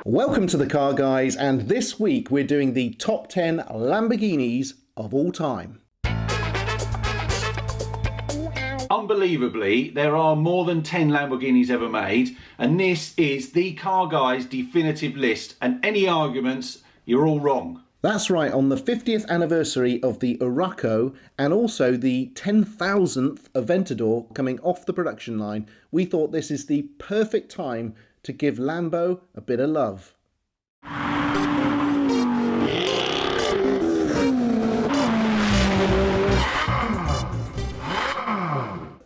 Welcome to the Car Guys, and this week we're doing the top 10 Lamborghinis of all time. Unbelievably, there are more than 10 Lamborghinis ever made, and this is the Car Guys definitive list, and any arguments, you're all wrong. That's right, on the 50th anniversary of the Urraco and also the 10,000th Aventador coming off the production line, we thought this is the perfect time to give Lambo a bit of love.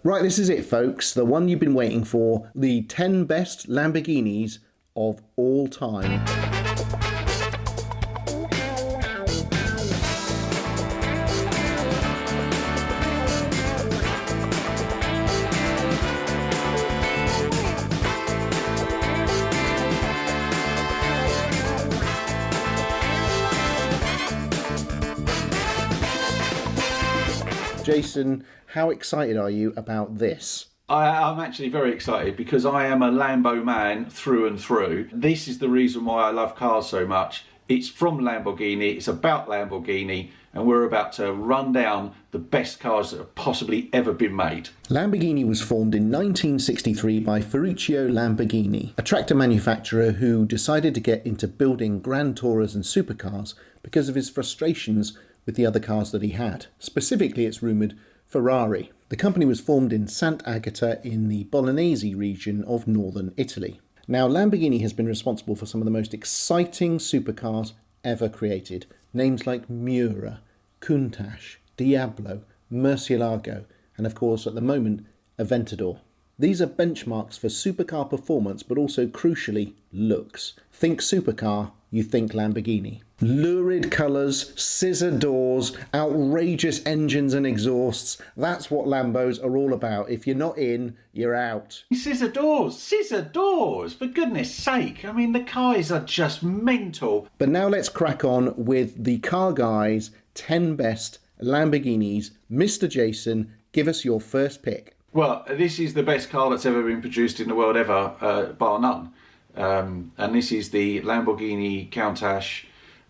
Right, this is it, folks, the one you've been waiting for, the 10 best Lamborghinis of all time. Jason, how excited are you about this? I'm actually very excited because I am a Lambo man through and through. This is the reason why I love cars so much. It's from Lamborghini, it's about Lamborghini, and we're about to run down the best cars that have possibly ever been made. Lamborghini was formed in 1963 by Ferruccio Lamborghini, a tractor manufacturer who decided to get into building Grand Tourers and supercars because of his frustrations with the other cars that he had. Specifically, it's rumoured, Ferrari. The company was formed in Sant'Agata in the Bolognese region of northern Italy. Now, Lamborghini has been responsible for some of the most exciting supercars ever created. Names like Miura, Countach, Diablo, Murcielago, and of course, at the moment, Aventador. These are benchmarks for supercar performance, but also, crucially, looks. Think supercar, you think Lamborghini. Lurid colours, scissor doors, outrageous engines and exhausts. That's what Lambos are all about. If you're not in, you're out. Scissor doors, for goodness sake. I mean, the cars are just mental. But now let's crack on with the Car Guys 10 best Lamborghinis. Mr. Jason, give us your first pick. Well, this is the best car that's ever been produced in the world ever, bar none. And this is the Lamborghini Countach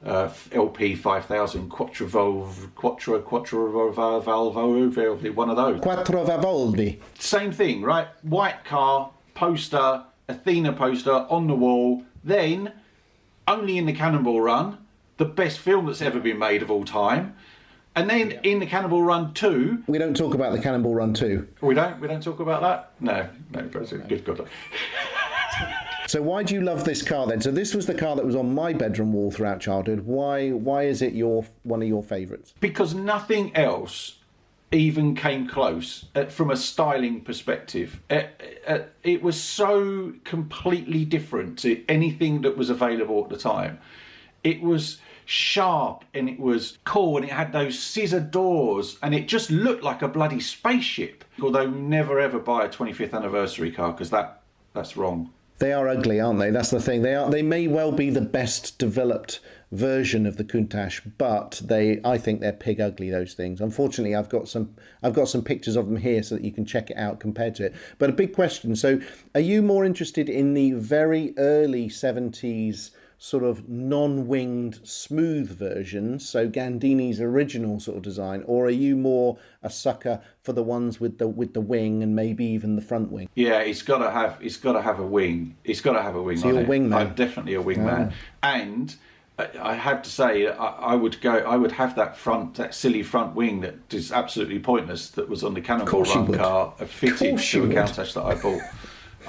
LP 5000 Quattro Valvoldi, one of those. Quattro Valvoldi. Same thing, right? White car, poster, Athena poster on the wall. Then, only in the Cannonball Run, the best film that's ever been made of all time. And then in the Cannonball Run 2... We don't talk about the Cannonball Run 2. We don't talk about that? No, good God. So why do you love this car then? So this was the car that was on my bedroom wall throughout childhood. Why is it one of your favourites? Because nothing else even came close from a styling perspective. It was so completely different to anything that was available at the time. It was sharp and it was cool and it had those scissor doors and it just looked like a bloody spaceship. Although never ever buy a 25th anniversary car because that's wrong. They are ugly, aren't they? That's the thing. They may well be the best developed version of the Countach, but I think they're pig ugly, those things. Unfortunately, I've got some pictures of them here so that you can check it out compared to it. But a big question. So, are you more interested in the very early 70s sort of non-winged smooth versions, so Gandini's original sort of design, or are you more a sucker for the ones with the wing and maybe even the front wing? Yeah, it's got to have a wing. It's got to have a wing. So you're a wing man. I'm definitely a wing man, and I have to say I would have that silly front wing that is absolutely pointless that was on the Cannonball Run car fitted to a Countach that I bought.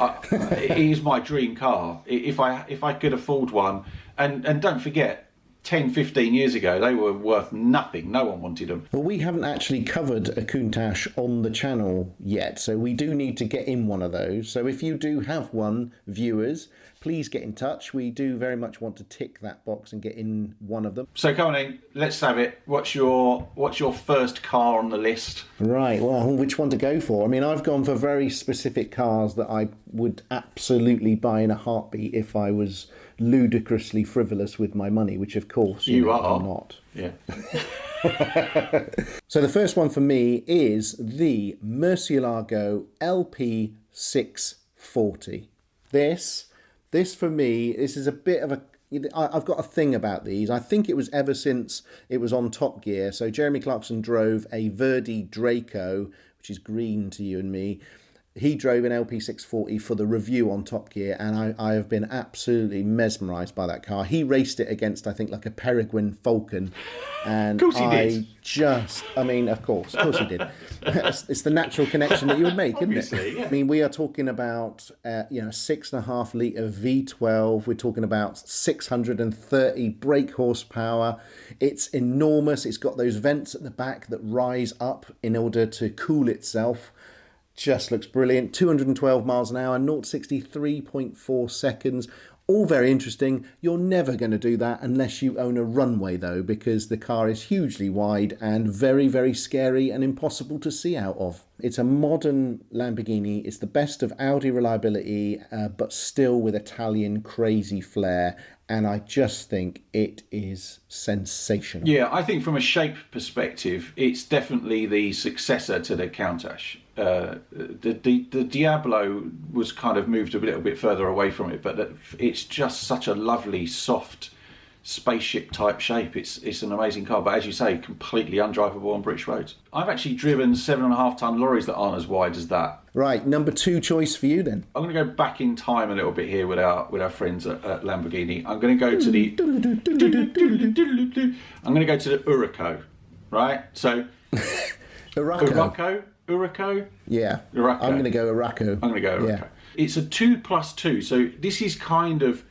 It is my dream car. If I could afford one, and don't forget, 10, 15 years ago, they were worth nothing. No one wanted them. Well, we haven't actually covered a Countach on the channel yet, so we do need to get in one of those. So if you do have one, viewers, please get in touch. We do very much want to tick that box and get in one of them. So come on in, let's have it. What's your first car on the list? Right, well, which one to go for? I mean, I've gone for very specific cars that I would absolutely buy in a heartbeat if I was ludicrously frivolous with my money, which of course you are. I'm not. Yeah. So the first one for me is the Murcielago LP 640. This This for me, this is a bit of a. I've got a thing about these. I think it was ever since it was on Top Gear. So Jeremy Clarkson drove a Verdi Draco, which is green to you and me. He drove an LP640 for the review on Top Gear, and I have been absolutely mesmerised by that car. He raced it against, I think, like a Peregrine Falcon. And of course he did. Of course he did. It's the natural connection that you would make, Obviously, isn't it? yeah. I mean, we are talking about, 6.5 litre V12. We're talking about 630 brake horsepower. It's enormous. It's got those vents at the back that rise up in order to cool itself. Just looks brilliant. 212 miles an hour, 0 to 60, 3.4 seconds. All very interesting. You're never going to do that unless you own a runway, though, because the car is hugely wide and very, very scary and impossible to see out of. It's a modern Lamborghini. It's the best of Audi reliability, but still with Italian crazy flair. And I just think it is sensational. Yeah, I think from a shape perspective, it's definitely the successor to the Countach. The Diablo was kind of moved a little bit further away from it, but it's just such a lovely, soft, spaceship type shape. It's an amazing car, but as you say, completely undrivable on British roads. I've actually driven 7.5-ton lorries that aren't as wide as that. Right, number 2 choice for you then. I'm going to go back in time a little bit here with our friends at Lamborghini. I'm going to go to the Urraco, right? So Urraco. Yeah. Urraco. I'm going to go Urraco. I'm going to go Urraco. Yeah. It's a 2+2. So this is kind of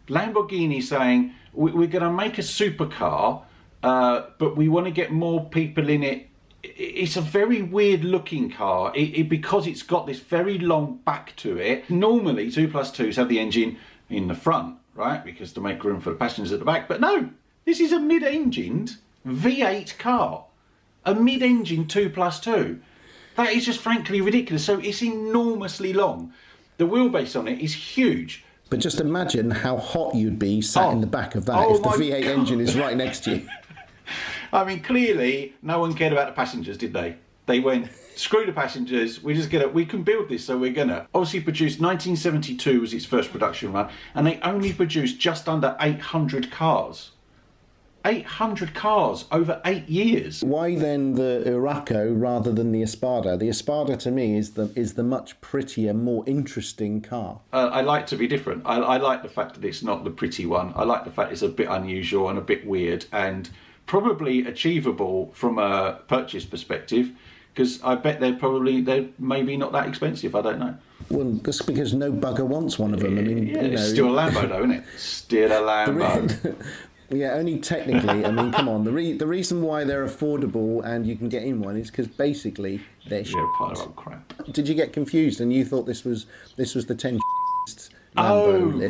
Lamborghini saying we're going to make a supercar, but we want to get more people in it. It's a very weird looking car because it's got this very long back to it. Normally 2+2s have the engine in the front, right? Because to make room for the passengers at the back. But no, this is a mid-engined V8 car. A mid-engine 2+2. That is just frankly ridiculous. So it's enormously long. The wheelbase on it is huge. But just imagine how hot you'd be sat in the back of that if the V8 engine is right next to you. I mean, clearly, no one cared about the passengers, did they? They went, screw the passengers, we can build this, so we're gonna. Obviously produced, 1972 was its first production run, and they only produced just under 800 cars. 800 cars over 8 years. Why then the Urraco rather than the Espada? The Espada to me is the much prettier, more interesting car. I like to be different. I like the fact that it's not the pretty one. I like the fact it's a bit unusual and a bit weird and probably achievable from a purchase perspective, because I bet they're maybe not that expensive. I don't know. Well, just because no bugger wants one of them. I mean, it's still a Lambo though, isn't it? Still a Lambo. Yeah, only technically. I mean, come on. The reason why they're affordable and you can get in one is because basically they're shit. You're a pile of old crap. Did you get confused and you thought this was the 10 Lambo list?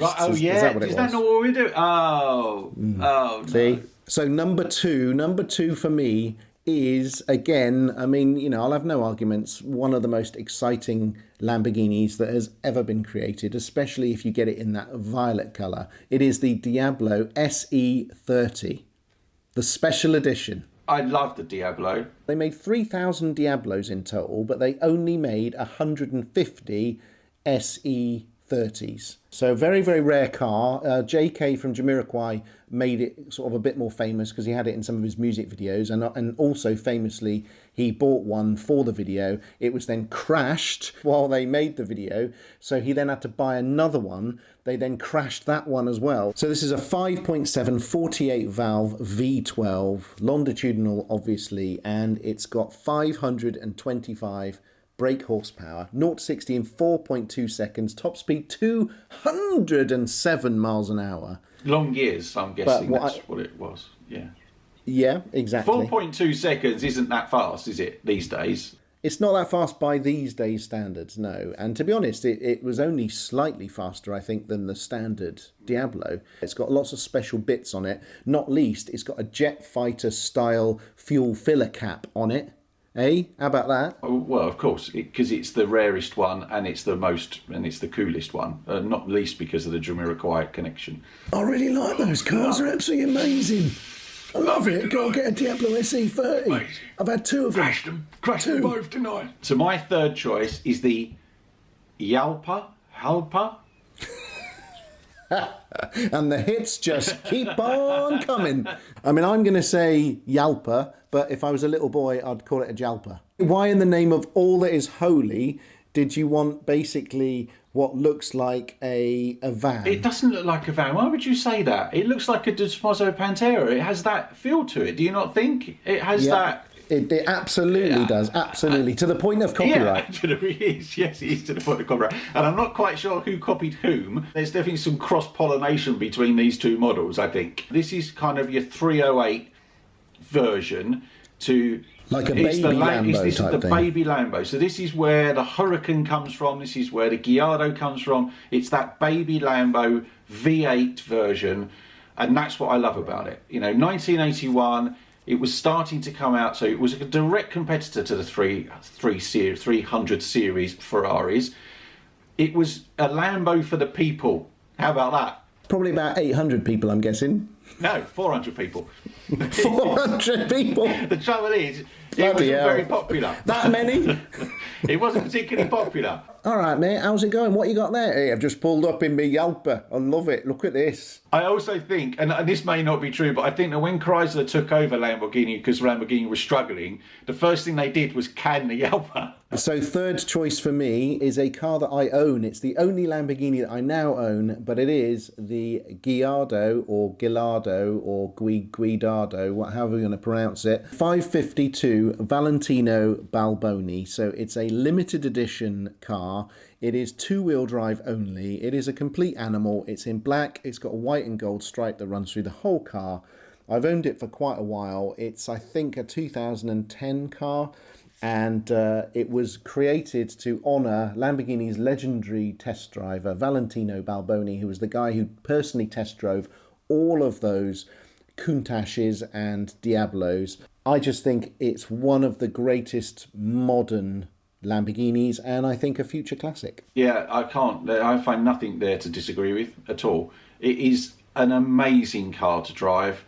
Right, Yeah. Is that what it was? Is that not what we do? Oh, no. See? So number two for me is, again, I mean, I'll have no arguments, one of the most exciting Lamborghinis that has ever been created, especially if you get it in that violet colour. It is the Diablo SE30, the special edition. I love the Diablo. They made 3,000 Diablos in total, but they only made 150 SE30s. So very, very rare car. JK from Jamiroquai made it sort of a bit more famous because he had it in some of his music videos, and also famously he bought one for the video. It was then crashed while they made the video, so he then had to buy another one. They then crashed that one as well. So this is a 5.7 48 valve V12, longitudinal obviously, and it's got 525 brake horsepower, 0 to 60 in 4.2 seconds, top speed 207 miles an hour. Long years, I'm guessing that's what it was. Yeah. Yeah, exactly. 4.2 seconds isn't that fast, is it, these days? It's not that fast by these days' standards, no. And to be honest, it was only slightly faster, I think, than the standard Diablo. It's got lots of special bits on it. Not least, it's got a jet fighter style fuel filler cap on it. Eh? How about that? Oh, well, of course, because it's the rarest one and it's the coolest one. Not least because of the Jamiroquai connection. I really like those cars. They're absolutely amazing. I love it. Go and get a Diablo SE30. Amazing. I've had two of them. Crashed them both tonight. So my third choice is the Jalpa. And the hits just keep on coming. I mean, I'm going to say Jalpa, but if I was a little boy, I'd call it a Jalpa. Why in the name of all that is holy did you want basically what looks like a van? It doesn't look like a van. Why would you say that? It looks like a Desposo Pantera. It has that feel to it. Do you not think? It has that... It absolutely does. Absolutely. To the point of copyright. Yeah, it is. Yes, it is to the point of copyright. And I'm not quite sure who copied whom. There's definitely some cross-pollination between these two models, I think. This is kind of your 308 version to... Like a baby Lambo This type is the thing. baby Lambo. So this is where the Huracan comes from. This is where the Gallardo comes from. It's that baby Lambo V8 version. And that's what I love about it. You know, 1981... It was starting to come out, so it was a direct competitor to the 300 series Ferraris. It was a Lambo for the people. How about that? Probably about 800 people, I'm guessing. No, 400 people. 400 people? The trouble is, it wasn't Bloody hell. very popular. That many? It wasn't particularly popular. All right, mate, how's it going? What you got there? Hey, I've just pulled up in my Jalpa. I love it. Look at this. I also think, and this may not be true, but I think that when Chrysler took over Lamborghini, because Lamborghini was struggling, the first thing they did was can the Jalpa. So third choice for me is a car that I own. It's the only Lamborghini that I now own, but it is the Gallardo or Guidado, however you're going to pronounce it, 552 Valentino Balboni. So it's a limited edition car. It is two-wheel drive only. It is a complete animal. It's in black. It's got a white and gold stripe that runs through the whole car. I've owned it for quite a while. It's, I think, a 2010 car. And it was created to honour Lamborghini's legendary test driver, Valentino Balboni, who was the guy who personally test drove all of those Countaches and Diablos. I just think it's one of the greatest modern Lamborghinis, and I think a future classic. Yeah, I find nothing there to disagree with at all. It is an amazing car to drive.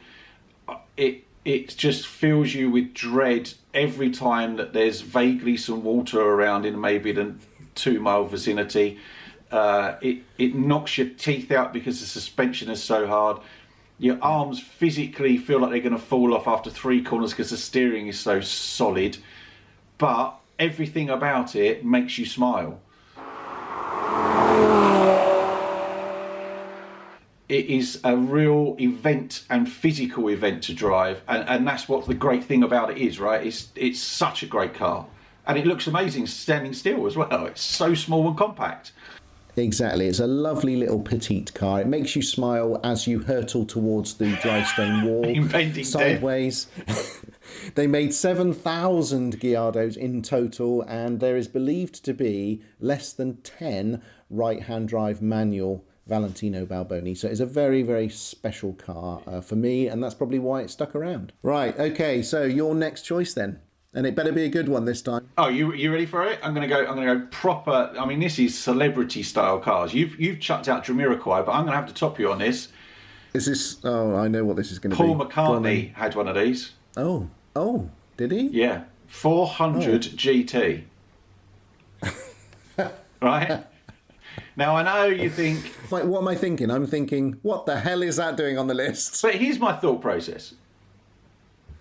It just fills you with dread every time that there's vaguely some water around in maybe the 2 mile vicinity. It knocks your teeth out because the suspension is so hard. Your arms physically feel like they're going to fall off after 3 corners because the steering is so solid. But everything about it makes you smile. It is a real event and physical event to drive, and that's what the great thing about it is, right? It's such a great car, and it looks amazing standing still as well. It's so small and compact. Exactly, it's a lovely little petite car. It makes you smile as you hurtle towards the dry stone wall Impending sideways. They made 7,000 Gallardos in total, and there is believed to be less than 10 right-hand drive manual Valentino Balboni. So it's a very, very special car for me, and that's probably why it stuck around. Right, okay, so your next choice then. And it better be a good one this time. Oh, you ready for it? I'm gonna go proper. I mean, this is celebrity style cars. You've chucked out Jamiroquai, but I'm gonna have to top you on this. Is this? Oh, I know what this is going to be. Paul McCartney had one of these. Oh, did he? Yeah, 400 GT. Right. Now, I know you think... Like, what am I thinking? I'm thinking, what the hell is that doing on the list? But here's my thought process.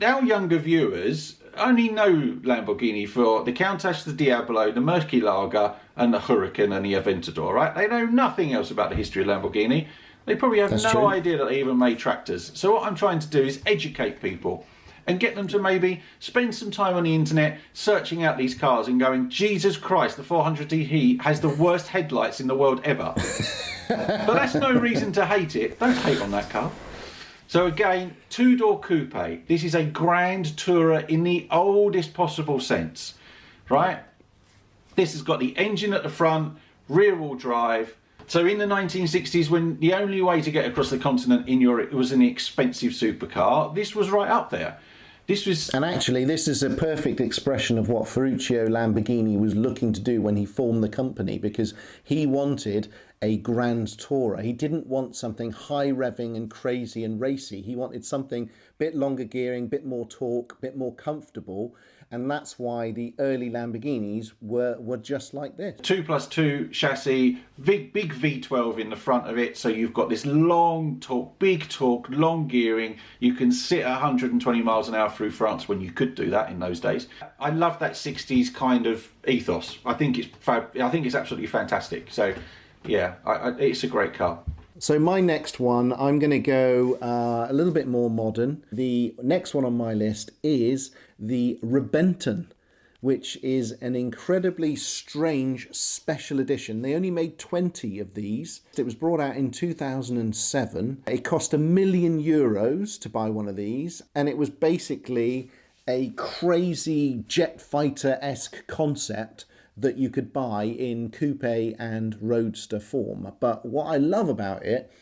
Our younger viewers only know Lamborghini for the Countach, the Diablo, the Murcielago, and the Huracan and the Aventador, right? They know nothing else about the history of Lamborghini. They probably have no idea that they even made tractors. So what I'm trying to do is educate people and get them to maybe spend some time on the internet searching out these cars and going, Jesus Christ, the 400DE has the worst headlights in the world ever. But that's no reason to hate it. Don't hate on that car. So again, two-door coupe. This is a grand tourer in the oldest possible sense, right? This has got the engine at the front, rear-wheel drive. So in the 1960s, when the only way to get across the continent in Europe was an expensive supercar, this was right up there. This was... And actually, this is a perfect expression of what Ferruccio Lamborghini was looking to do when he formed the company, because he wanted a grand tourer. He didn't want something high revving and crazy and racy. He wanted something a bit longer gearing, bit more torque, bit more comfortable. and that's why the early Lamborghinis were just like this. 2+2 chassis, big V12 in the front of it, so you've got this long torque, long gearing. You can sit 120 miles an hour through France when you could do that in those days. I love that 60s kind of ethos. I think it's absolutely fantastic. So yeah, it's a great car. So my next one, I'm going to go a little bit more modern. The next one on my list is the Reventon, which is an incredibly strange special edition. They only made 20 of these. It was brought out in 2007. It cost €1 million to buy one of these, and it was basically a crazy jet fighter-esque concept that you could buy in coupe and roadster form. But what I love about it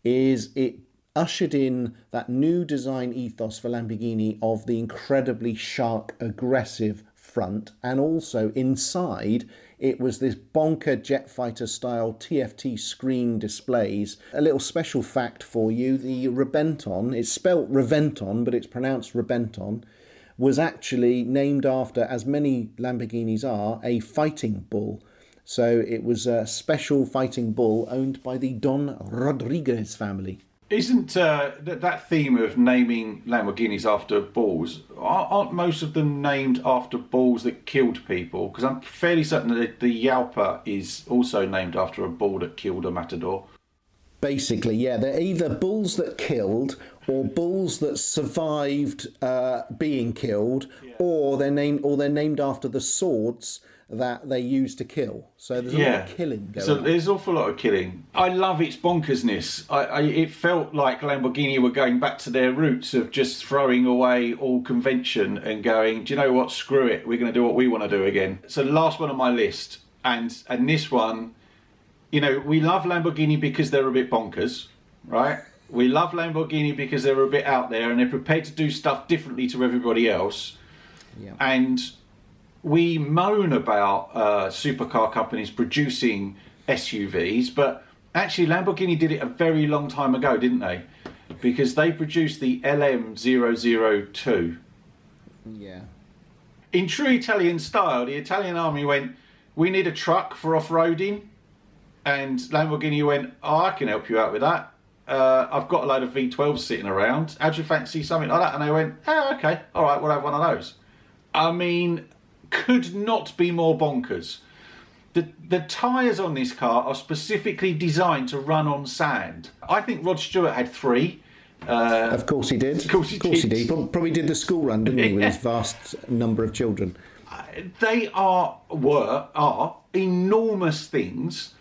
is it ushered in that new design ethos for Lamborghini of the incredibly sharp, aggressive front, and also inside it was this bonker jet fighter style TFT screen displays. A little special fact for you, the Reventon, it's spelt Reventon but it's pronounced Reventon, was actually named after, as many Lamborghinis are, a fighting bull. So it was a special fighting bull owned by the Don Rodriguez family. Isn't that theme of naming Lamborghinis after bulls, aren't most of them named after bulls that killed people? Because I'm fairly certain that the Jalpa is also named after a bull that killed a matador. Basically, yeah, they're either bulls that killed or bulls that survived being killed, or they're named after the swords that they used to kill. So there's a lot of killing going on. There's an awful lot of killing. I love its bonkersness. It felt like Lamborghini were going back to their roots of just throwing away all convention and going, do you know what, screw it, we're going to do what we want to do again. So the last one on my list, and this one, you know, we love Lamborghini because they're a bit bonkers, right? We love Lamborghini because they're a bit out there and they're prepared to do stuff differently to everybody else. Yeah. And we moan about supercar companies producing SUVs, but actually Lamborghini did it a very long time ago, didn't they? Because they produced the LM002. Yeah. In true Italian style, the Italian army went, we need a truck for off-roading. And Lamborghini went, oh, I can help you out with that. I've got a load of V12s sitting around. How do you fancy something like that? And they went, oh, okay, all right, we'll have one of those. I mean, could not be more bonkers. The tyres on this car are specifically designed to run on sand. I think Rod Stewart had 3. Of course he did. Of course he did. Probably did the school run, didn't he, with his vast number of children. They are enormous things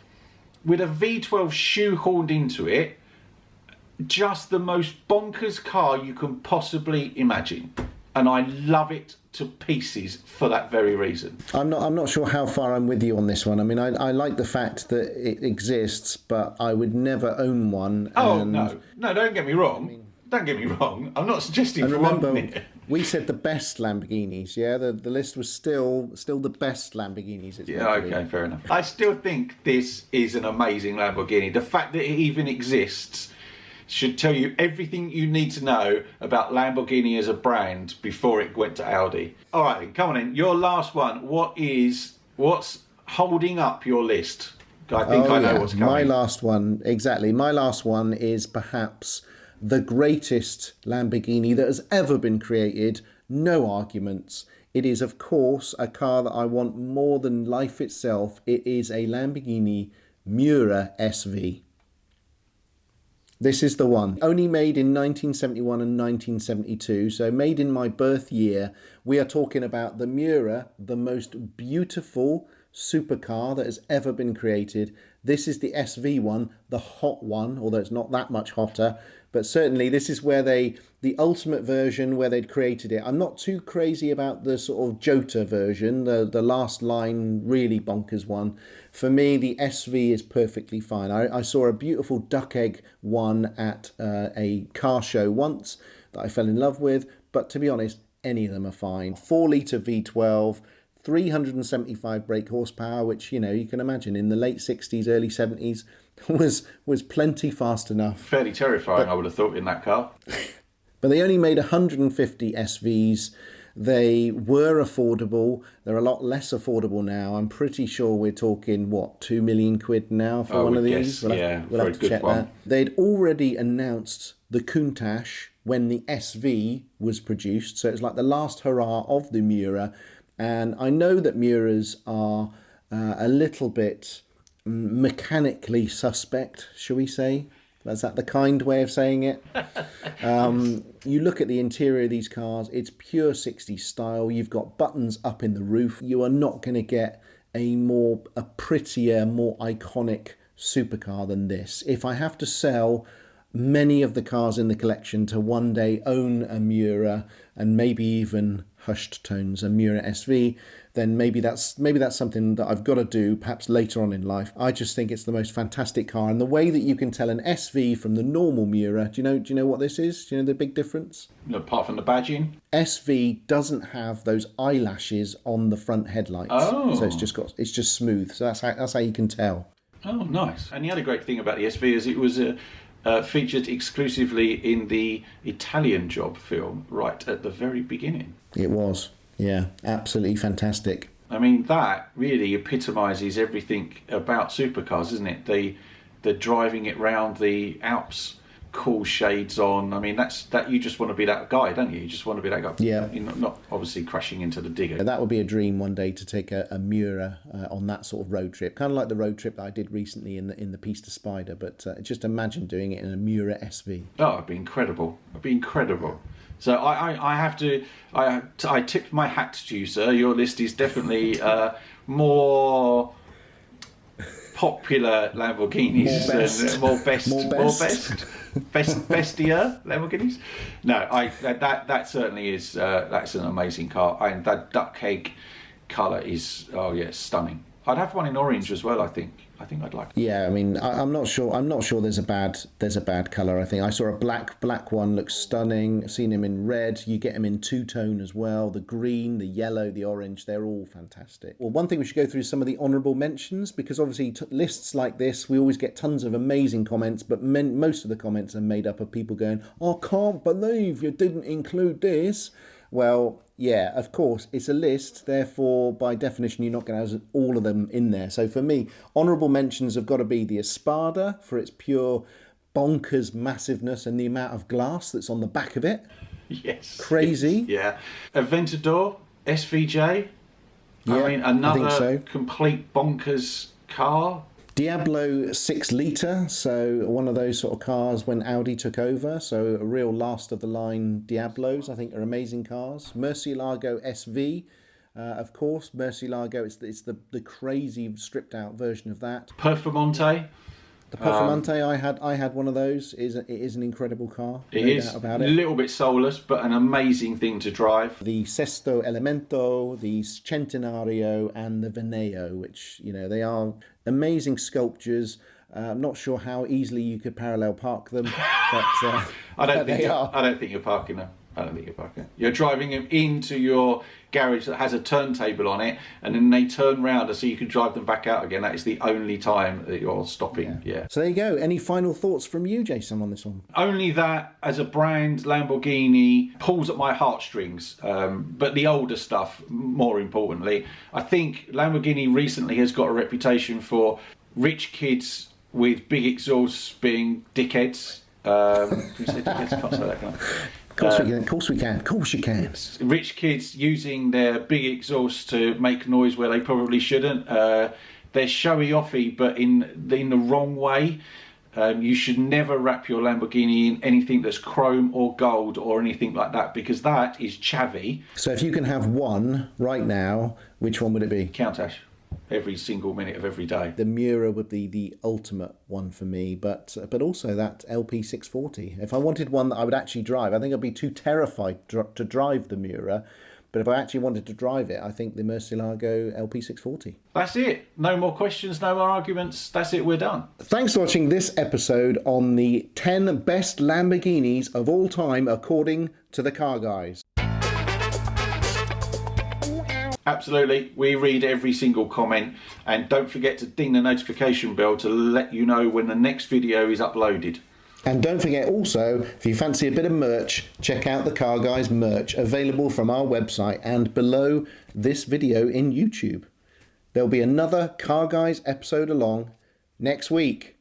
with a V12 shoehorned into it. Just the most bonkers car you can possibly imagine. And I love it to pieces for that very reason. I'm not sure how far I'm with you on this one. I mean, I like the fact that it exists, but I would never own one. Oh, no, don't get me wrong. Don't get me wrong. I'm not suggesting and for remember, 1 minute. We said the best Lamborghinis, yeah? The list was still the best Lamborghinis. Yeah, okay, fair enough. I still think this is an amazing Lamborghini. The fact that it even exists should tell you everything you need to know about Lamborghini as a brand before it went to Audi. All right, then, come on in. Your last one. What's holding up your list? I think I know what's coming. My last one, exactly. My last one is perhaps the greatest Lamborghini that has ever been created. No arguments. It is, of course, a car that I want more than life itself. It is a Lamborghini Miura SV. This is the one. Only made in 1971 and 1972, so made in my birth year. We are talking about the Miura, the most beautiful supercar that has ever been created. This is the SV one, the hot one, although it's not that much hotter. But certainly this is where the ultimate version where they'd created it. I'm not too crazy about the sort of Jota version, the last line really bonkers one. For me, the SV is perfectly fine. I saw a beautiful duck egg one at a car show once that I fell in love with. But to be honest, any of them are fine. 4-litre V12, 375 brake horsepower, which, you know, you can imagine in the late 60s, early 70s was plenty fast enough. Fairly terrifying, I would have thought, in that car. But they only made 150 SVs. They were affordable. They're a lot less affordable now. I'm pretty sure we're talking, what, 2 million quid now for one of these? We'll have to check that. They'd already announced the Countach when the SV was produced. So it's like the last hurrah of the Miura. And I know that Miuras are a little bit mechanically suspect, shall we say? Is that the kind way of saying it? You look at the interior of these cars, it's pure 60s style. You've got buttons up in the roof. You are not going to get a prettier, more iconic supercar than this. If I have to sell many of the cars in the collection to one day own a Miura, and maybe even hushed tones a Miura SV, then maybe that's something that I've got to do perhaps later on in life. I just think it's the most fantastic car, and the way that you can tell an SV from the normal Miura. Do you know what this is? Do you know the big difference? Apart from the badging, SV doesn't have those eyelashes on the front headlights. Oh, so it's just smooth. So that's how you can tell. Oh, nice. And the other great thing about the SV is it was featured exclusively in the Italian Job film right at the very beginning. It was, yeah, absolutely fantastic. I mean, that really epitomises everything about supercars, isn't it? The driving it round the Alps, cool shades on. I mean, that you just want to be that guy, don't you? You just want to be that guy. Yeah. You're not obviously crashing into the digger. That would be a dream one day, to take a Miura on that sort of road trip, kind of like the road trip that I did recently in the Pista Spider. But just imagine doing it in a Miura SV. Oh, it'd be incredible. It'd be incredible. So I tip my hat to you, sir. Your list is definitely more popular Lamborghinis, more bestier Lamborghinis. No, that certainly is. That's an amazing car, and that duck egg colour is stunning. I'd have one in orange as well. I think I'd like it. Yeah, I mean, I'm not sure there's a bad colour. I think I saw a black one, looks stunning. I've seen him in red. You get him in two-tone as well. The green, the yellow, the orange, they're all fantastic. Well, one thing we should go through is some of the honourable mentions, because obviously lists like this, we always get tons of amazing comments, but most of the comments are made up of people going, "I can't believe you didn't include this." Well, yeah, of course, it's a list, therefore, by definition, you're not going to have all of them in there. So for me, honourable mentions have got to be the Espada for its pure bonkers massiveness and the amount of glass that's on the back of it. Yes. Crazy. Yeah. Aventador, SVJ. Yeah, I mean, another I think so. Complete bonkers car. Diablo 6 litre, so one of those sort of cars when Audi took over, so a real last of the line Diablos, I think, are amazing cars. Murcielago SV, of course, Murcielago, it's the crazy stripped out version of that. Performante. The Performante, I had one of those. It is an incredible car. It no is doubt about a it. little bit soulless, but an amazing thing to drive. The Sesto Elemento, the Centenario, and the Veneo, which, they are amazing sculptures. I'm not sure how easily you could parallel park them, but I don't think you're parking them. You're driving them into your garage that has a turntable on it, and then they turn round so you can drive them back out again. That is the only time that you're stopping. Yeah. So there you go. Any final thoughts from you, Jason, on this one? Only that, as a brand, Lamborghini pulls at my heartstrings. But the older stuff, more importantly, I think Lamborghini recently has got a reputation for rich kids with big exhausts being dickheads. Can you say dickheads? Can't say that, can I? Of course we can. Of course you can. Rich kids using their big exhausts to make noise where they probably shouldn't. They're showy-offy, but in the wrong way. You should never wrap your Lamborghini in anything that's chrome or gold or anything like that, because that is chavvy. So if you can have one right now, which one would it be? Countach. Every single minute of every day. The Miura would be the ultimate one for me, but also that LP 640. If I wanted one that I would actually drive, I think I'd be too terrified to drive the Miura. But if I actually wanted to drive it, I think the Murcielago LP 640. That's it. No more questions, no more arguments. That's it, we're done. Thanks for watching this episode on the 10 best Lamborghinis of all time according to the Car Guys. Absolutely. We read every single comment, and don't forget to ding the notification bell to let you know when the next video is uploaded. And don't forget also, if you fancy a bit of merch, check out the Car Guys merch available from our website and below this video in YouTube. There'll be another Car Guys episode along next week.